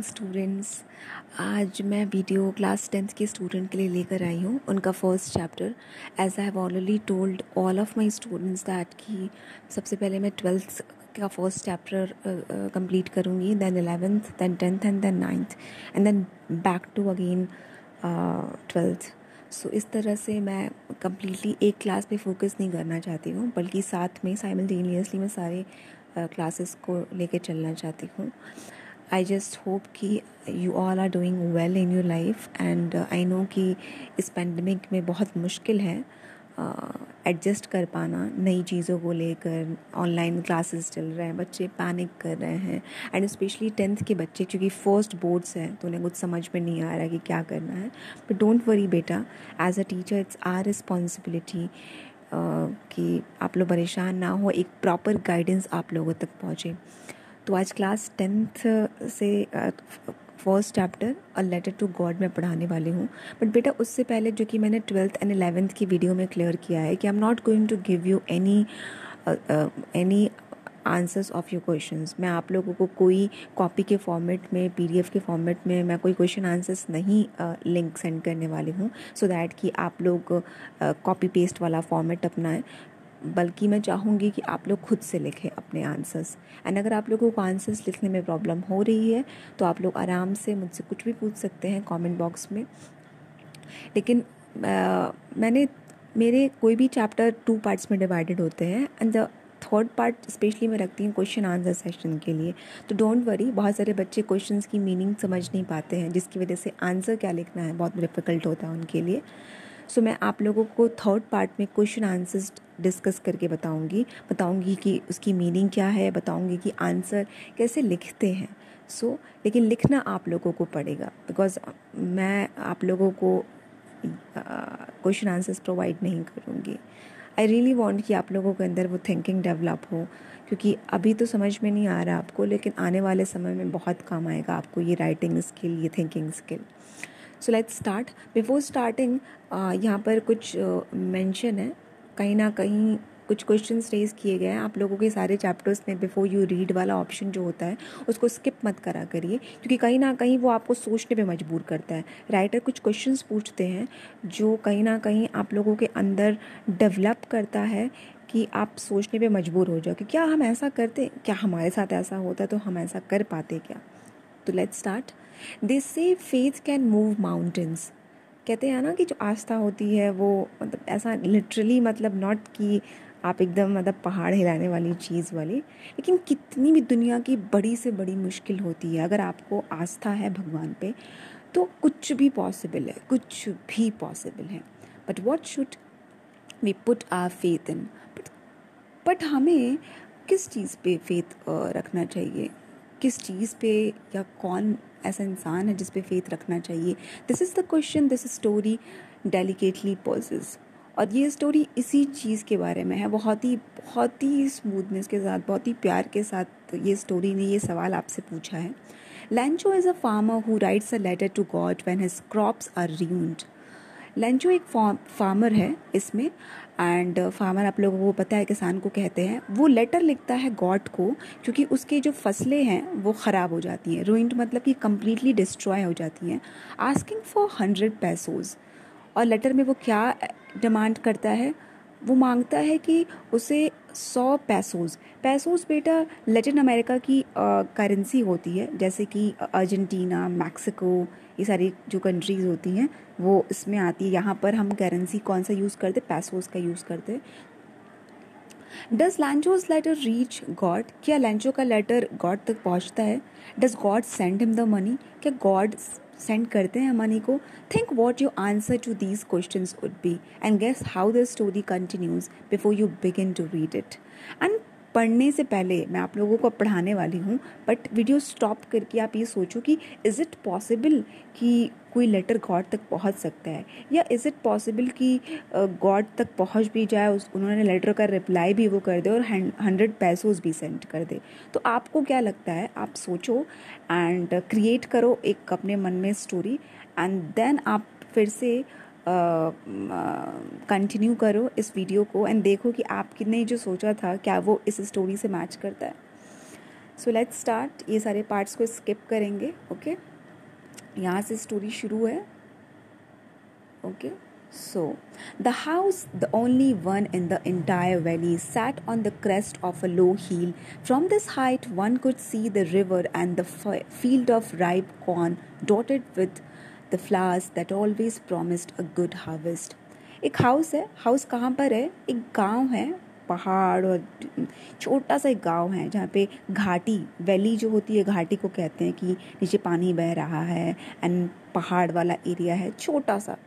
Students, आज मैं video class 10th के स्टूडेंट के लिए लेकर आई हूँ उनका first chapter. As I have already told all of my students that कि सबसे पहले मैं 12th का फर्स्ट चैप्टर कंप्लीट करूँगी, then 11th, then 10th and then 9th and then back to again 12th। So इस तरह से मैं कम्प्लीटली एक क्लास पे फोकस नहीं करना चाहती हूँ, बल्कि साथ में साइमल्टेनियसली मैं सारे क्लासेस को लेके चलना चाहती हूँ। आई जस्ट होप कि you all are doing well in your life and I know कि इस पेंडेमिक में बहुत मुश्किल है एडजस्ट कर पाना नई चीज़ों को लेकर। ऑनलाइन क्लासेस चल रहे हैं, बच्चे पैनिक कर रहे हैं एंड स्पेशली 10th के बच्चे, क्योंकि फर्स्ट बोर्ड्स हैं तो उन्हें कुछ समझ में नहीं आ रहा कि क्या करना है। बट डोंट वरी बेटा, as a teacher it's our responsibility कि आप लोग परेशान ना हो, एक प्रॉपर गाइडेंस आप लोगों तक पहुँचे। तो आज क्लास 10th से first chapter a letter to God मैं पढ़ाने वाली हूँ। बट बेटा उससे पहले, जो कि मैंने 12th एंड 11th की वीडियो में क्लियर किया है कि I am not going to give you any answers of your questions. मैं आप लोगों को कोई कॉपी के फॉर्मेट में, PDF के फॉर्मेट में मैं कोई क्वेश्चन आंसर्स नहीं लिंक सेंड करने वाली हूँ सो दैट कि आप लोग कॉपी पेस्ट वाला फॉर्मेट अपनाएं, बल्कि मैं चाहूँगी कि आप लोग खुद से लिखें अपने आंसर्स। एंड अगर आप लोगों को आंसर्स लिखने में प्रॉब्लम हो रही है तो आप लोग आराम से मुझसे कुछ भी पूछ सकते हैं कमेंट बॉक्स में। लेकिन मेरे कोई भी चैप्टर 2 पार्ट्स में डिवाइडेड होते हैं and the third part specially मैं रखती हूँ क्वेश्चन आंसर सेशन के लिए। तो डोंट वरी, बहुत सारे बच्चे क्वेश्चंस की मीनिंग समझ नहीं पाते हैं, जिसकी वजह से आंसर क्या लिखना है बहुत डिफ़िकल्ट होता है उनके लिए। सो मैं आप लोगों को थर्ड पार्ट में क्वेश्चन आंसर्स डिस्कस करके बताऊंगी कि उसकी मीनिंग क्या है, बताऊंगी कि आंसर कैसे लिखते हैं। लेकिन लिखना आप लोगों को पड़ेगा, बिकॉज मैं आप लोगों को क्वेश्चन आंसर्स प्रोवाइड नहीं करूँगी। आई रियली वांट कि आप लोगों के अंदर वो थिंकिंग डेवलप हो, क्योंकि अभी तो समझ में नहीं आ रहा आपको, लेकिन आने वाले समय में बहुत काम आएगा आपको ये राइटिंग स्किल, ये thinking skill. So let's start. Before starting यहाँ पर कुछ मेंशन है, कहीं ना कहीं कुछ क्वेश्चंस रेज किए गए हैं आप लोगों के सारे चैप्टर्स में। बिफोर यू रीड वाला ऑप्शन जो होता है उसको स्किप मत करा करिए, क्योंकि कहीं ना कहीं वो आपको सोचने पे मजबूर करता है। राइटर कुछ क्वेश्चंस पूछते हैं जो कहीं ना कहीं आप लोगों के अंदर डेवलप करता है कि आप सोचने पे मजबूर हो जाओ कि क्या हम ऐसा करते, क्या हमारे साथ ऐसा होता तो हम ऐसा कर पाते क्या। तो लेट्स स्टार्ट। दे से फेथ कैन मूव माउंटेन्स। कहते हैं ना कि जो आस्था होती है वो मतलब ऐसा लिटरली, मतलब नॉट कि आप एकदम मतलब पहाड़ हिलाने वाली चीज़ वाली, लेकिन कितनी भी दुनिया की बड़ी से बड़ी मुश्किल होती है, अगर आपको आस्था है भगवान पे तो कुछ भी पॉसिबल है, कुछ भी पॉसिबल है। But what should we put our faith in. But हमें किस चीज़ पे फेथ रखना चाहिए, किस चीज़ पे, या कौन ऐसा इंसान है जिस पे फेथ रखना चाहिए। This is the question this story delicately poses. और ये स्टोरी इसी चीज़ के बारे में है, बहुत ही स्मूथनेस के साथ, बहुत ही प्यार के साथ ये स्टोरी ने ये सवाल आपसे पूछा है। Lencho is a farmer who writes a letter to God when his crops are ruined। Lencho एक फार्मर है इसमें, एंड फार्मर आप लोगों को पता है किसान को कहते हैं। वो लेटर लिखता है गॉड को, क्योंकि उसके जो फसलें हैं वो ख़राब हो जाती हैं। रूइंड मतलब कि कम्प्लीटली डिस्ट्रॉय हो जाती हैं। Asking for 100 पैसोज। और लेटर में वो क्या डिमांड करता है, वो मांगता है कि उसे 100 पैसोज बेटा लैटिन अमेरिका की करेंसी होती है, जैसे कि अर्जेंटीना, मैक्सिको, ये सारी जो कंट्रीज़ होती हैं वो इसमें आती है। यहाँ पर हम करेंसी कौन सा यूज़ करते, पैसोज का यूज़ करते। Does Lencho's letter reach God. क्या लैंचो का लेटर गॉड तक पहुँचता है। Does God send him the money. क्या गॉड सेंड करते हैं मनी को। Think what your answer to these question would be and guess how the story continues before you begin to read it. And पढ़ने से पहले मैं आप लोगों को पढ़ाने वाली हूँ, बट वीडियो स्टॉप करके आप ये सोचो कि इज़ इट पॉसिबल कि कोई लेटर गॉड तक पहुँच सकता है, या इज़ इट पॉसिबल कि गॉड तक पहुँच भी जाए, उन्होंने लेटर का रिप्लाई भी वो कर दे और 100 पैसोज भी सेंड कर दे। तो आपको क्या लगता है, आप सोचो एंड क्रिएट करो एक अपने मन में स्टोरी, एंड देन आप फिर से कंटिन्यू करो इस वीडियो को एंड देखो कि आपने जो सोचा था क्या वो इस स्टोरी से मैच करता है। So let's start. ये सारे पार्ट्स को स्किप करेंगे. ओके, यहाँ से स्टोरी शुरू है. Okay, so the house, the only one in the entire valley, sat on the crest of a low hill. From this height one could see the river and the field of ripe corn dotted with the flowers that always promised a good harvest. एक house है. House कहाँ पर है? एक गांव है, पहाड़ और छोटा सा एक गांव है जहाँ पे घाटी, वैली जो होती है घाटी को कहते हैं, कि नीचे पानी बह रहा है एंड पहाड़ वाला एरिया है छोटा सा.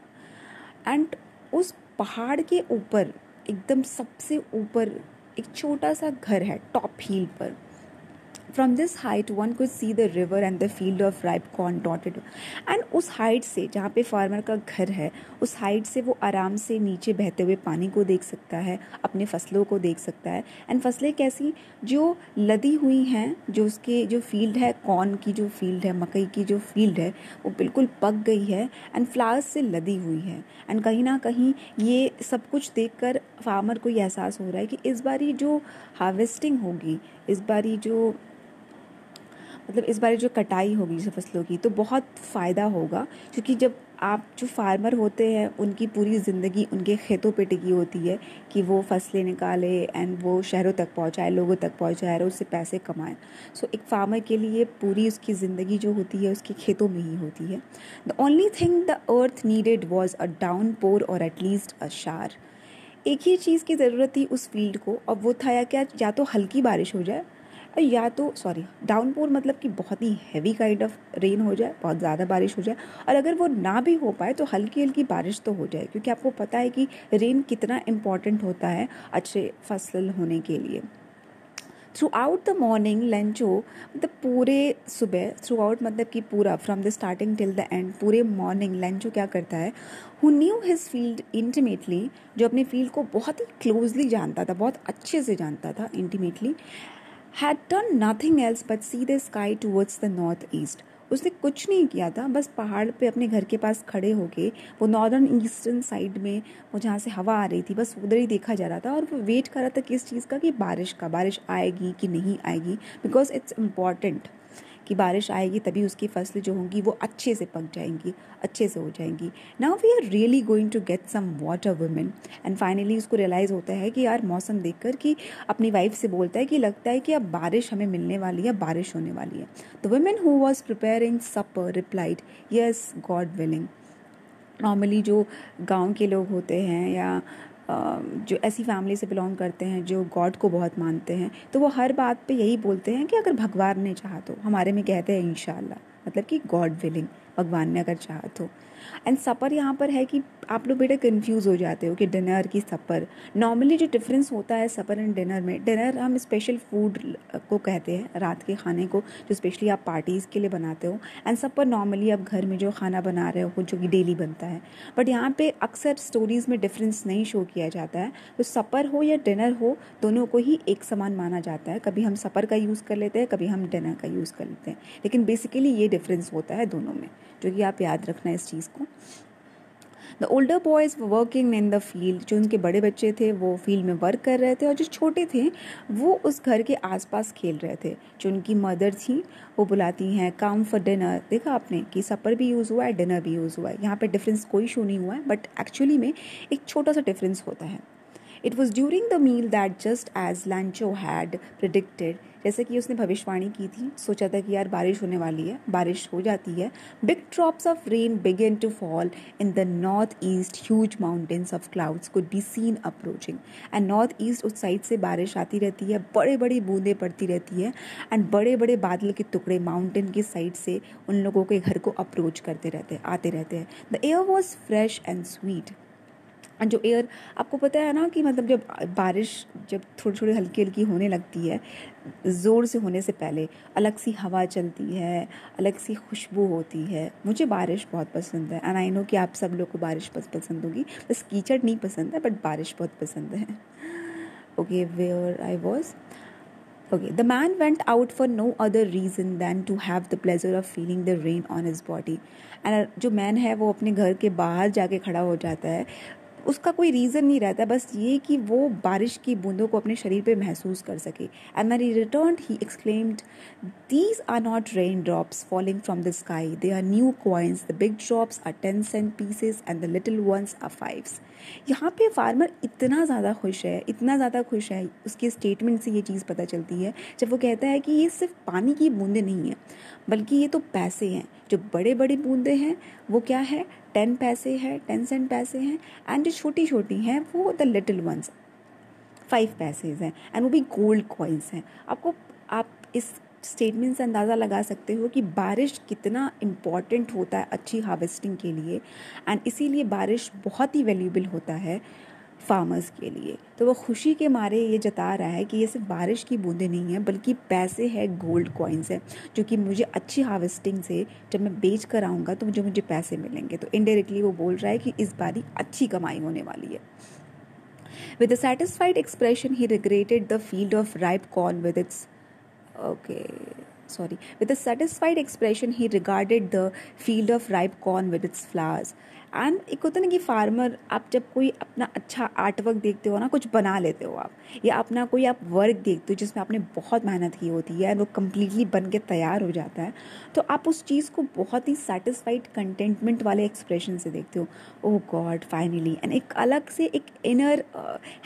एंड उस पहाड़ के ऊपर, एकदम सबसे ऊपर एक छोटा सा घर है टॉप हिल पर. From this height one could see the river and the field of ripe corn dotted. And उस हाइट से, जहाँ पे फार्मर का घर है, उस हाइट से वो आराम से नीचे बहते हुए पानी को देख सकता है, अपने फसलों को देख सकता है. एंड फसलें कैसी, जो लदी हुई हैं, जो उसके जो फील्ड है, कॉर्न की जो फील्ड है, मकई की जो फील्ड है, वो बिल्कुल पक गई है एंड फ्लावर्स से लदी हुई है. एंड कहीं ना कहीं ये सब कुछ देखकर फार्मर को ये एहसास हो रहा है कि इस बारी जो हार्वेस्टिंग होगी, इस बारी जो कटाई होगी जैसे फसलों की, तो बहुत फ़ायदा होगा. क्योंकि जब आप जो फार्मर होते हैं उनकी पूरी ज़िंदगी उनके खेतों पे टिकी होती है कि वो फसलें निकाले एंड वो शहरों तक पहुंचाए, लोगों तक पहुंचाए और उससे पैसे कमाए. सो एक फार्मर के लिए पूरी उसकी ज़िंदगी जो होती है उसके खेतों में ही होती है. The only thing the earth needed was a downpour और एटलीस्ट अ शार. एक ही चीज़ की ज़रूरत थी उस फील्ड को, और वो था या तो हल्की बारिश हो जाए, या तो डाउनपोर मतलब कि बहुत ही हैवी काइंड ऑफ रेन हो जाए, बहुत ज़्यादा बारिश हो जाए. और अगर वो ना भी हो पाए तो हल्की हल्की बारिश तो हो जाए, क्योंकि आपको पता है कि रेन कितना इम्पॉर्टेंट होता है अच्छे फसल होने के लिए. Through out the morning Lencho, मतलब पूरे सुबह, थ्रू आउट मतलब कि पूरा, from the starting till the end, पूरे मॉर्निंग लेंचो क्या करता है, who knew his field intimately, जो अपने फील्ड को बहुत ही क्लोजली जानता था, बहुत अच्छे से जानता था intimately, had done nothing else but see the sky towards the north east. उसने कुछ नहीं किया था, बस पहाड़ पे अपने घर के पास खड़े होके वो नॉर्दर्न ईस्टर्न साइड में, वो जहाँ से हवा आ रही थी, बस उधर ही देखा जा रहा था. और वो वेट कर रहा था किस चीज़ का, कि बारिश आएगी कि नहीं आएगी, बिकॉज इट्स इम्पॉर्टेंट कि बारिश आएगी तभी उसकी फसलें जो होंगी वो अच्छे से पक जाएंगी, अच्छे से हो जाएंगी. Now we are really going to get some water women. And finally उसको रियलाइज़ होता है कि यार मौसम देखकर, कि अपनी वाइफ से बोलता है कि लगता है कि अब बारिश हमें मिलने वाली है, बारिश होने वाली है. The women who was preparing supper replied, yes God willing. Normally जो गाँव के लोग होते हैं या जो ऐसी फैमिली से बिलोंग करते हैं जो गॉड को बहुत मानते हैं, तो वो हर बात पे यही बोलते हैं कि अगर भगवान ने चाहा तो. हमारे में कहते हैं इंशाल्लाह, मतलब कि गॉड विलिंग, भगवान ने अगर चाहा तो. एंड सपर यहाँ पर है कि आप लोग बेटा कंफ्यूज हो जाते हो कि डिनर की सपर. नॉर्मली जो डिफरेंस होता है सपर एंड डिनर में, डिनर हम स्पेशल फूड को कहते हैं, रात के खाने को जो स्पेशली आप पार्टीज़ के लिए बनाते हो. एंड सपर नॉर्मली आप घर में जो खाना बना रहे हो जो कि डेली बनता है. बट यहाँ पे अक्सर स्टोरीज़ में डिफरेंस नहीं शो किया जाता है. तो सपर हो या डिनर हो, दोनों को ही एक समान माना जाता है. कभी हम सपर का यूज़ कर लेते हैं, कभी हम डिनर का यूज़ कर लेते हैं, लेकिन बेसिकली ये डिफरेंस होता है दोनों में, जो कि आप याद रखना इस चीज़ को. The older boys working in the field, जो उनके बड़े बच्चे थे वो फील्ड में वर्क कर रहे थे, और जो छोटे थे वो उस घर के आसपास खेल रहे थे. जो उनकी मदर थी वो बुलाती हैं कम फॉर डिनर. देखा आपने कि सपर भी यूज़ हुआ है, डिनर भी यूज़ हुआ है. यहाँ पे डिफरेंस कोई शो नहीं हुआ है, बट एक्चुअली में एक छोटा सा डिफरेंस होता है. It was during the meal that just as Lencho had predicted, जैसे कि उसने भविष्यवाणी की थी, सोचा था कि यार बारिश होने वाली है, बारिश हो जाती है. Big drops of rain began to fall in the north east. Huge mountains of clouds could be seen approaching. And north east उस साइड से बारिश आती रहती है, बड़े बड़ी बूंदें पड़ती रहती है, एंड बड़े बड़े बादल के टुकड़े माउंटेन की साइड से उन लोगों के घर को अप्रोच करते रहते हैं, आते रहते हैं. The air was fresh and sweet. जो एयर, आपको पता है ना कि मतलब जब बारिश जब थोड़ी थोड़ी हल्की हल्की होने लगती है, ज़ोर से होने से पहले अलग सी हवा चलती है, अलग सी खुशबू होती है. मुझे बारिश बहुत पसंद है, एंड आई नो कि आप सब लोग को बारिश पसंद होगी. बस कीचड़ नहीं पसंद है, बट बारिश बहुत पसंद है. Okay, where I was. Okay, the man went out for no other reason than to have the pleasure of feeling the rain on his body. And जो मैन है वो अपने घर के बाहर जाके खड़ा हो जाता है उसका कोई रीज़न नहीं रहता, बस ये कि वो बारिश की बूंदों को अपने शरीर पे महसूस कर सके. And when he returned he exclaimed, "These are not raindrops falling from the sky. They are new coins. The big drops are 10-cent pieces and the little ones are fives." यहाँ पे फार्मर इतना ज़्यादा खुश है, इतना ज़्यादा खुश है, उसके स्टेटमेंट से ये चीज़ पता चलती है जब वो कहता है कि ये सिर्फ पानी की बूंदें नहीं हैं, बल्कि ये तो पैसे हैं. जो बड़े बड़ी बूंदें हैं वो क्या है, 10 पैसे हैं, 10 सेंट पैसे हैं. एंड जो छोटी छोटी हैं वो द लिटिल वंस 5 पैसेज हैं, एंड वो भी गोल्ड कॉइन्स हैं. आप इस स्टेटमेंट से अंदाज़ा लगा सकते हो कि बारिश कितना इम्पॉर्टेंट होता है अच्छी हार्वेस्टिंग के लिए, एंड इसीलिए बारिश बहुत ही वैल्यूएबल होता है फार्मर्स के लिए. तो वो खुशी के मारे ये जता रहा है कि ये सिर्फ बारिश की बूंदें नहीं हैं, बल्कि पैसे हैं, गोल्ड कॉइन्स हैं, जो कि मुझे अच्छी हार्वेस्टिंग से जब मैं बेच कर आऊँगा तो मुझे पैसे मिलेंगे. तो इनडायरेक्टली वो बोल रहा है कि इस बारी अच्छी कमाई होने वाली है. With a satisfied expression, he regretted the field of ripe corn with its With a satisfied expression, he regarded the field of ripe corn with its flowers. And एक होता है ना कि फार्मर, आप जब कोई अपना अच्छा आर्ट वर्क देखते हो ना, कुछ बना लेते हो आप, या अपना कोई आप वर्क देखते हो जिसमें आपने बहुत मेहनत की होती है एंड वो कम्प्लीटली बन के तैयार हो जाता है, तो आप उस चीज़ को बहुत ही सेटिस्फाइड कंटेंटमेंट वाले एक्सप्रेशन से देखते हो. ओह गॉड फाइनली. एंड एक अलग से एक इनर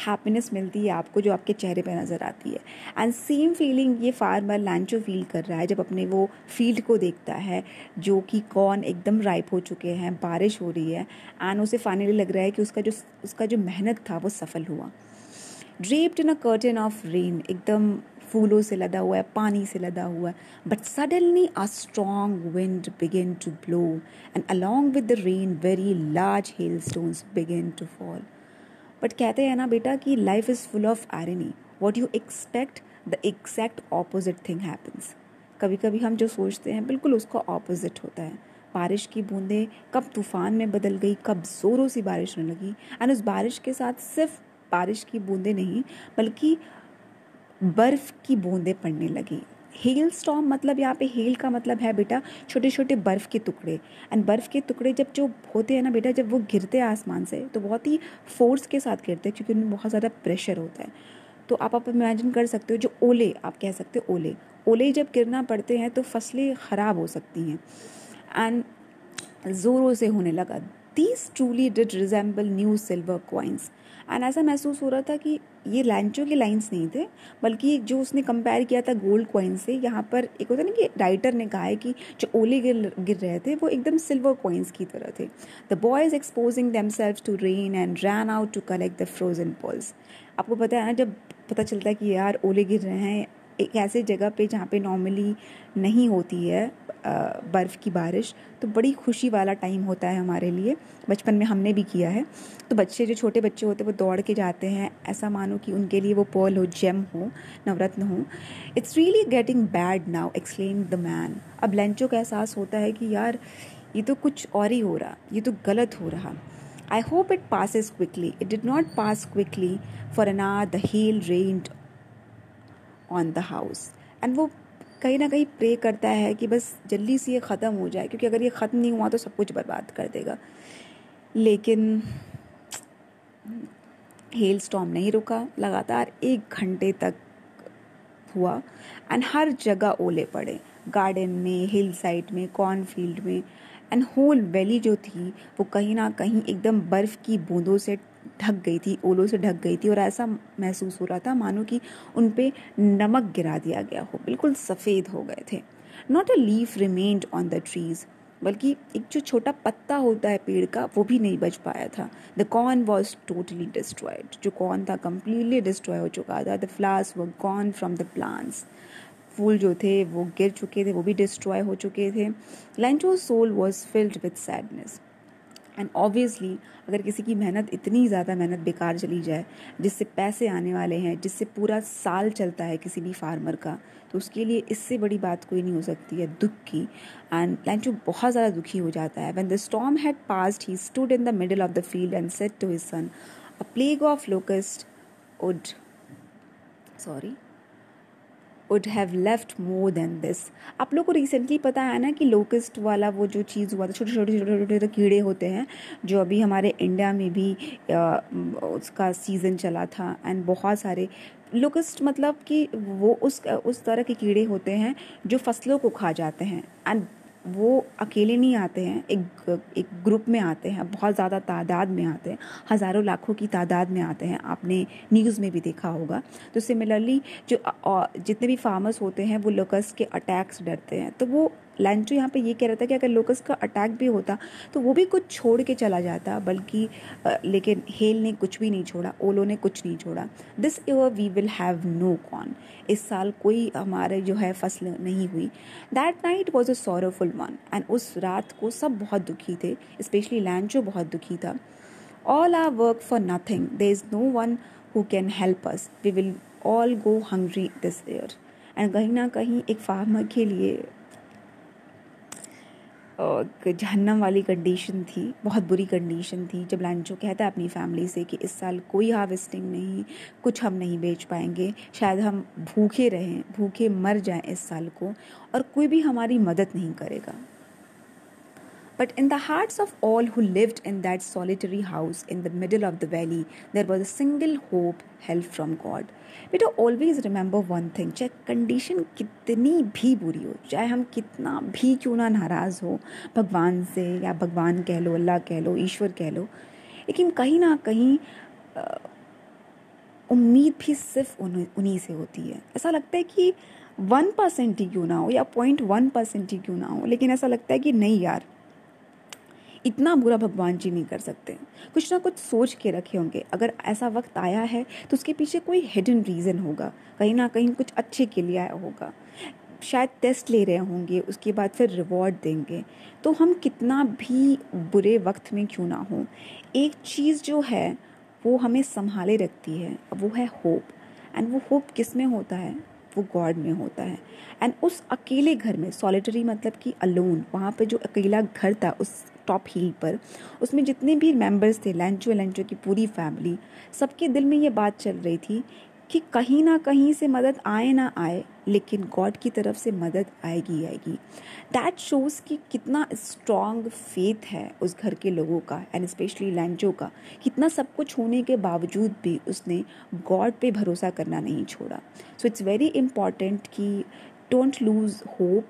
हैप्पीनेस मिलती है आपको जो आपके चेहरे पर नज़र आती है. एंड सेम फीलिंग ये फार्मर लैंचो फील कर रहा है जब अपने वो फील्ड को देखता है जो कि कॉर्न एकदम राइप हो चुके हैं, बारिश हो रही है, एंड उसे फाइनली लग रहा है कि उसका जो मेहनत था वो सफल हुआ. Draped in a curtain of rain, एकदम फूलों से लदा हुआ है, पानी से लदा हुआ है. But suddenly a strong wind began to blow and along with the rain very large hailstones began to fall. But कहते हैं ना बेटा कि life is full of irony. What you expect the exact opposite thing happens. कभी कभी हम जो सोचते हैं बिल्कुल उसका ऑपोजिट होता है. बारिश की बूंदें कब तूफान में बदल गई, कब ज़ोरों से बारिश होने लगी, एंड उस बारिश के साथ सिर्फ बारिश की बूंदें नहीं बल्कि बर्फ़ की बूंदें पड़ने लगी. हेल स्टॉर्म मतलब यहाँ पे हेल का मतलब है बेटा छोटे छोटे बर्फ़ के टुकड़े. एंड बर्फ़ के टुकड़े जब जो होते हैं ना बेटा, जब वो गिरते हैं आसमान से तो बहुत ही फोर्स के साथ गिरते हैं क्योंकि उनमें बहुत ज़्यादा प्रेशर होता है. तो आप इमेजिन कर सकते हो जो ओले, आप कह सकते हो ओले जब गिरना पड़ते हैं तो फसलें ख़राब हो सकती हैं. एंड ज़ोरों से होने लगा. These truly did resemble new silver coins. And ऐसा महसूस हो रहा था कि ये लैंचो के लाइन्स नहीं थे, बल्कि जो उसने कंपेयर किया था गोल्ड कॉइन से. यहाँ पर एक होता है ना कि राइटर ने कहा है कि जो ओले गिर रहे थे वो एकदम सिल्वर कॉइन्स की तरह थे. The boys exposing themselves to rain and ran out to collect the frozen pearls. आपको पता है ना, जब पता चलता है कि यार ओले गिर रहे हैं एक ऐसे जगह पे जहाँ पे नॉर्मली नहीं होती है बर्फ़ की बारिश, तो बड़ी खुशी वाला टाइम होता है हमारे लिए. बचपन में हमने भी किया है. तो बच्चे, जो छोटे बच्चे होते हैं, वो दौड़ के जाते हैं, ऐसा मानो कि उनके लिए वो पर्ल हो, जेम हो, नवरत्न हो. It's really getting bad now explain the man. अब लेंचो का एहसास होता है कि यार ये तो कुछ और ही हो रहा, ये तो गलत हो रहा. I hope it passes quickly. It did not pass quickly. For an hour the hail rained on the house. And वो कहीं ना कहीं प्रे करता है कि बस जल्दी से ये ख़त्म हो जाए, क्योंकि अगर ये ख़त्म नहीं हुआ तो सब कुछ बर्बाद कर देगा. लेकिन हेल स्टॉर्म नहीं रुका. लगातार 1 घंटे तक हुआ एंड हर जगह ओले पड़े. गार्डन में, हिल साइड में, कॉर्नफील्ड में. एंड होल वैली जो थी वो कहीं ना कहीं एकदम बर्फ़ की बूंदों से ढक गई थी, ओलों से ढक गई थी. और ऐसा महसूस हो रहा था मानो कि उन पे नमक गिरा दिया गया हो, बिल्कुल सफ़ेद हो गए थे. Not a leaf remained on the trees. बल्कि एक जो छोटा पत्ता होता है पेड़ का वो भी नहीं बच पाया था. The corn was totally destroyed. जो कॉर्न था कम्प्लीटली डिस्ट्रॉय हो चुका था. The flowers were gone from the plants. फूल जो थे वो गिर चुके थे, वो भी डिस्ट्रॉय हो चुके थे. Lencho's soul was filled with sadness. And obviously अगर किसी की मेहनत, इतनी ज़्यादा मेहनत बेकार चली जाए, जिससे पैसे आने वाले हैं, जिससे पूरा साल चलता है किसी भी फार्मर का, तो उसके लिए इससे बड़ी बात कोई नहीं हो सकती है दुख की. एंड लेंचो बहुत ज़्यादा दुखी हो जाता है. When the storm had passed he stood in the middle of the field and said to his son, a plague of locust would would have left more than this. आप लोग को recently पता है ना कि लोकस्ट वाला वो जो चीज़ हुआ था, छोटे छोटे छोटे छोटे छोटे कीड़े होते हैं जो अभी हमारे इंडिया में भी उसका सीज़न चला था, एंड बहुत सारे लोकस्ट मतलब कि वो उस तरह के कीड़े होते हैं जो फसलों को खा जाते हैं, एंड वो अकेले नहीं आते हैं, एक ग्रुप में आते हैं, बहुत ज़्यादा तादाद में आते हैं, हज़ारों लाखों की तादाद में आते हैं, आपने न्यूज़ में भी देखा होगा। तो सिमिलरली जो जितने भी फार्मर्स होते हैं वो लोकस्ट के अटैक से डरते हैं। तो वो लैंचो यहाँ पे ये कह रहा था कि अगर लोकस्ट का अटैक भी होता तो वो भी कुछ छोड़ के चला जाता, बल्कि लेकिन हेल ने कुछ भी नहीं छोड़ा, ओलो ने कुछ नहीं छोड़ा। This year we will have no corn, इस साल कोई हमारे जो है फसल नहीं हुई। That night was a sorrowful one, and उस रात को सब बहुत दुखी थे, स्पेशली लैंचो बहुत दुखी था। All our work for nothing, there is no one who can help us, we will all go hungry this year. And कहीं ना कहीं एक फार्मर के लिए जहन्नम वाली कंडीशन थी, बहुत बुरी कंडीशन थी, जब लैंचो कहता है अपनी फैमिली से कि इस साल कोई हार्वेस्टिंग नहीं, कुछ हम नहीं बेच पाएंगे, शायद हम भूखे रहें, भूखे मर जाएं इस साल को, और कोई भी हमारी मदद नहीं करेगा। But in the hearts of all who lived in that solitary house in the middle of the valley, there was a single hope, help from God. बेटा always remember one thing, चाहे कंडीशन कितनी भी बुरी हो, चाहे हम कितना भी क्यों ना नाराज़ हो भगवान से, या भगवान कह लो, अल्लाह कह लो, ईश्वर कह लो, लेकिन कहीं ना कहीं उम्मीद भी सिर्फ उन्हीं से होती है। ऐसा लगता है कि 1% ही क्यों ना हो, या 0.1% ही क्यों ना हो, लेकिन ऐसा लगता है कि नहीं यार, इतना बुरा भगवान जी नहीं कर सकते, कुछ ना कुछ सोच के रखे होंगे। अगर ऐसा वक्त आया है तो उसके पीछे कोई हिडन रीज़न होगा, कहीं ना कहीं कुछ अच्छे के लिए आया होगा, शायद टेस्ट ले रहे होंगे, उसके बाद फिर रिवॉर्ड देंगे। तो हम कितना भी बुरे वक्त में क्यों ना हो, एक चीज़ जो है वो हमें संभाले रखती है, वो है होप। एंड वो होप किस में होता है, वो गॉड में होता है। एंड उस अकेले घर में, सॉलिटरी मतलब कि अलोन, वहाँ पे जो अकेला घर था उस टॉप हिल पर, उसमें जितने भी मेंबर्स थे, लैंचो की पूरी फैमिली, सबके दिल में ये बात चल रही थी कि कहीं ना कहीं से मदद आए ना आए, लेकिन गॉड की तरफ से मदद आएगी आएगी। दैट शोज़ कि कितना स्ट्रॉन्ग फेथ है उस घर के लोगों का, एंड स्पेशली लैंचो का। कितना सब कुछ होने के बावजूद भी उसने गॉड पे भरोसा करना नहीं छोड़ा। सो इट्स वेरी इम्पॉर्टेंट कि डोंट लूज़ होप।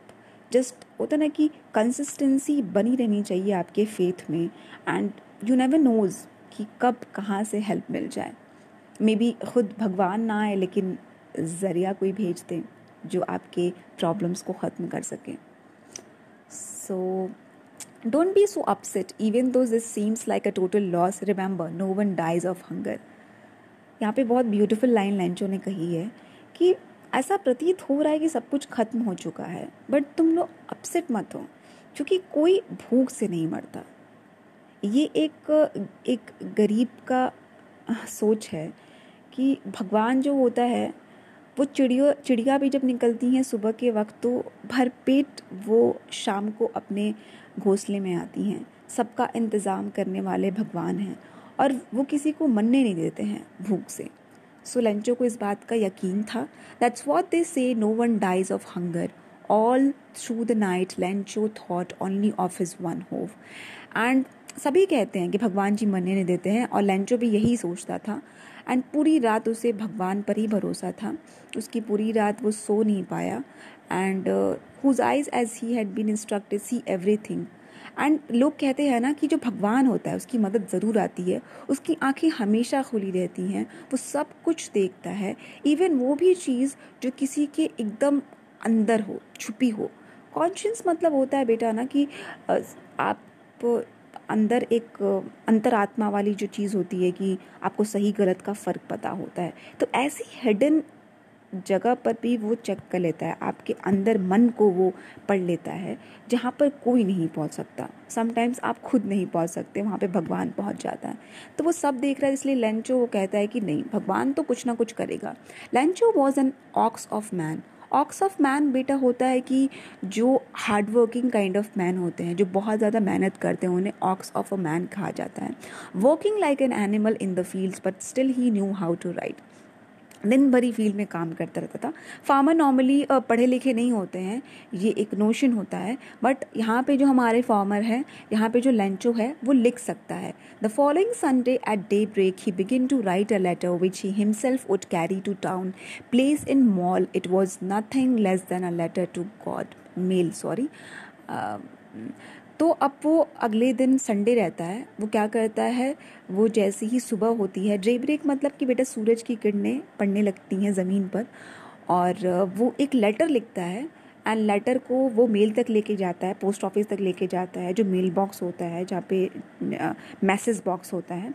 जस्ट होता ना कि कंसिस्टेंसी बनी रहनी चाहिए आपके फेथ में, एंड यू नेवर नोज़ कि कब कहाँ से हेल्प मिल जाए। मे बी खुद भगवान ना आए, लेकिन ज़रिया कोई भेज दें जो आपके प्रॉब्लम्स को ख़त्म कर सके। So don't be so upset even though this seems like a total loss, remember no one dies of hunger. यहाँ पे बहुत ब्यूटीफुल लाइन लैंचो ने कही है कि ऐसा प्रतीत हो रहा है कि सब कुछ खत्म हो चुका है, बट तुम लोग अपसेट मत हो, क्योंकि कोई भूख से नहीं मरता। ये एक गरीब का सोच है कि भगवान जो होता है वो चिड़िया भी जब निकलती हैं सुबह के वक्त तो भरपेट वो शाम को अपने घोंसले में आती हैं। सबका इंतज़ाम करने वाले भगवान हैं, और वो किसी को मरने नहीं देते हैं भूख से। सो लैंचो को इस बात का यकीन था। That's what they say, no one dies of hunger. All through the night Lencho thought only of his one hope. And सभी कहते हैं कि भगवान जी मरने नहीं देते हैं, और लैंचो भी यही सोचता था। एंड पूरी रात उसे भगवान पर ही भरोसा था, उसकी पूरी रात वो सो नहीं पाया। And whose eyes as he had been instructed see everything. And लोग कहते हैं ना कि जो भगवान होता है उसकी मदद ज़रूर आती है, उसकी आंखें हमेशा खुली रहती हैं, वो सब कुछ देखता है, इवन वो भी चीज़ जो किसी के एकदम अंदर हो, छुपी हो। कॉन्शियस मतलब होता है बेटा ना कि आप अंदर एक अंतरात्मा वाली जो चीज़ होती है कि आपको सही गलत का फ़र्क पता होता है। तो ऐसी हिडन जगह पर भी वो चेक कर लेता है, आपके अंदर मन को वो पढ़ लेता है, जहाँ पर कोई नहीं पहुँच सकता। समटाइम्स आप खुद नहीं पहुँच सकते, वहाँ पे भगवान पहुँच जाता है। तो वो सब देख रहा है, इसलिए लैंचो वो कहता है कि नहीं, भगवान तो कुछ ना कुछ करेगा। लैंचो was an ox of man. Ox of man बेटा होता है कि जो hard working kind of man होते हैं, जो बहुत ज़्यादा मेहनत करते हैं, उन्हें ऑक्स ऑफ अ मैन कहा जाता है। Working like an animal in the fields but still he knew how to write. दिन भर ही फील्ड में काम करता रहता था। फार्मर नॉर्मली पढ़े लिखे नहीं होते हैं, ये एक नोशन होता है, बट यहाँ पे जो हमारे फार्मर हैं, यहाँ पे जो लेंचो है वो लिख सकता है। The following Sunday at daybreak he begin to write a letter which he himself would carry to town, place in mail. It was nothing less than a letter to God, mail sorry. तो अब वो अगले दिन Sunday रहता है, वो क्या करता है, वो जैसे ही सुबह होती है, डे ब्रेक मतलब कि बेटा सूरज की किरणें पड़ने लगती हैं ज़मीन पर, और वो एक लेटर लिखता है एंड लेटर को वो मेल तक लेके जाता है, पोस्ट ऑफिस तक लेके जाता है, जो मेल बॉक्स होता है जहाँ पे मैसेज बॉक्स होता है,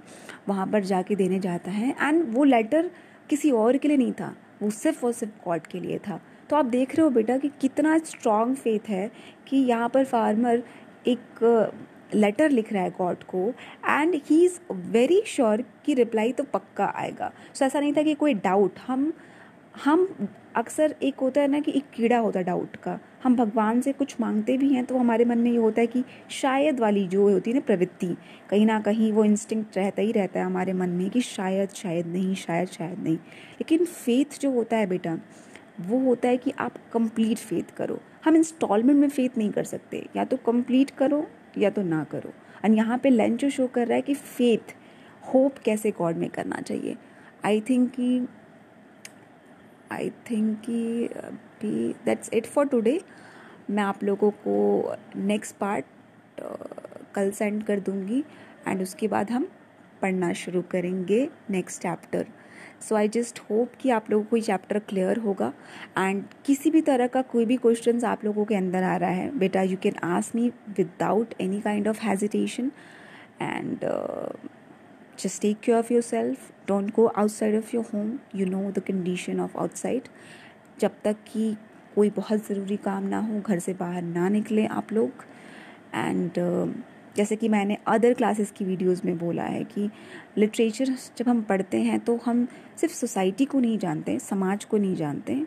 वहाँ पर जाके देने जाता है। एंड वो लेटर किसी और के लिए नहीं था, वो सिर्फ और सिर्फ गॉड के लिए था। तो आप देख रहे हो बेटा कि कितना स्ट्रॉन्ग फेथ है कि यहाँ पर फार्मर एक लेटर लिख रहा है गॉड को, and he is very sure कि रिप्लाई तो पक्का आएगा। सो ऐसा नहीं था कि कोई डाउट। हम अक्सर एक होता है ना कि एक कीड़ा होता है डाउट का, हम भगवान से कुछ मांगते भी हैं तो हमारे मन में ये होता है कि शायद वाली जो होती है ना प्रवृत्ति, कहीं ना कहीं वो इंस्टिंक्ट रहता ही रहता है हमारे मन में कि शायद शायद नहीं, शायद शायद नहीं। लेकिन फेथ जो होता है बेटा, वो होता है कि आप कंप्लीट फेथ करो। हम इंस्टॉलमेंट में फेथ नहीं कर सकते, या तो कंप्लीट करो या तो ना करो। और यहाँ पे लेंचो शो कर रहा है कि फेथ, होप कैसे गॉड में करना चाहिए। आई थिंक कि अभी दैट्स इट फॉर टुडे। मैं आप लोगों को नेक्स्ट पार्ट कल सेंड कर दूँगी, एंड उसके बाद हम पढ़ना शुरू करेंगे नेक्स्ट चैप्टर। सो आई जस्ट होप कि आप लोगों को ये चैप्टर क्लियर होगा। एंड किसी भी तरह का कोई भी क्वेश्चंस आप लोगों के अंदर आ रहा है बेटा, you can ask me without any kind of hesitation, and just take care of yourself. Don't go outside of your home. You know the condition of outside. जब तक कि कोई बहुत ज़रूरी काम ना हो, घर से बाहर ना निकलें आप लोग। एंड जैसे कि मैंने अदर क्लासेस की वीडियोस में बोला है कि लिटरेचर जब हम पढ़ते हैं तो हम सिर्फ सोसाइटी को नहीं जानते, समाज को नहीं जानते,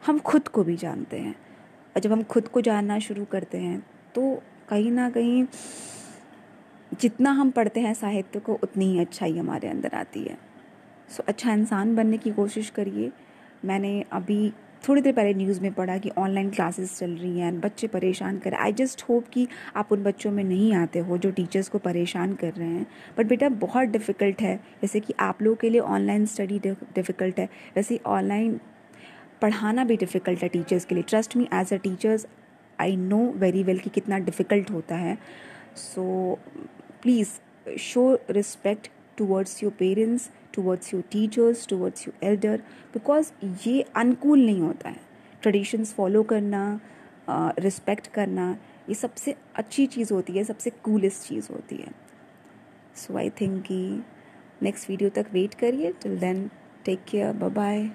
हम खुद को भी जानते हैं। और जब हम खुद को जानना शुरू करते हैं तो कहीं ना कहीं जितना हम पढ़ते हैं साहित्य को, उतनी ही अच्छाई हमारे अंदर आती है। सो अच्छा इंसान बनने की कोशिश करिए। मैंने अभी थोड़ी देर पहले न्यूज़ में पढ़ा कि ऑनलाइन क्लासेस चल रही हैं, बच्चे परेशान कर। आई जस्ट होप कि आप उन बच्चों में नहीं आते हो जो टीचर्स को परेशान कर रहे हैं। बट बेटा बहुत डिफ़िकल्ट है, जैसे कि आप लोगों के लिए ऑनलाइन स्टडी डिफ़िकल्ट है, वैसे ऑनलाइन पढ़ाना भी डिफ़िकल्ट है टीचर्स के लिए। Trust me, as a teachers I know very well कि कितना डिफ़िकल्ट होता है। So please show respect towards your parents, towards your teachers, towards your elder, because ये अनुकूल नहीं होता है। ट्रेडिशंस फॉलो करना, रिस्पेक्ट करना, ये सबसे अच्छी चीज़ होती है, सबसे कूलेस्ट चीज़ होती है। सो आई थिंक कि नेक्स्ट वीडियो तक वेट करिए। Till then take care, bye bye.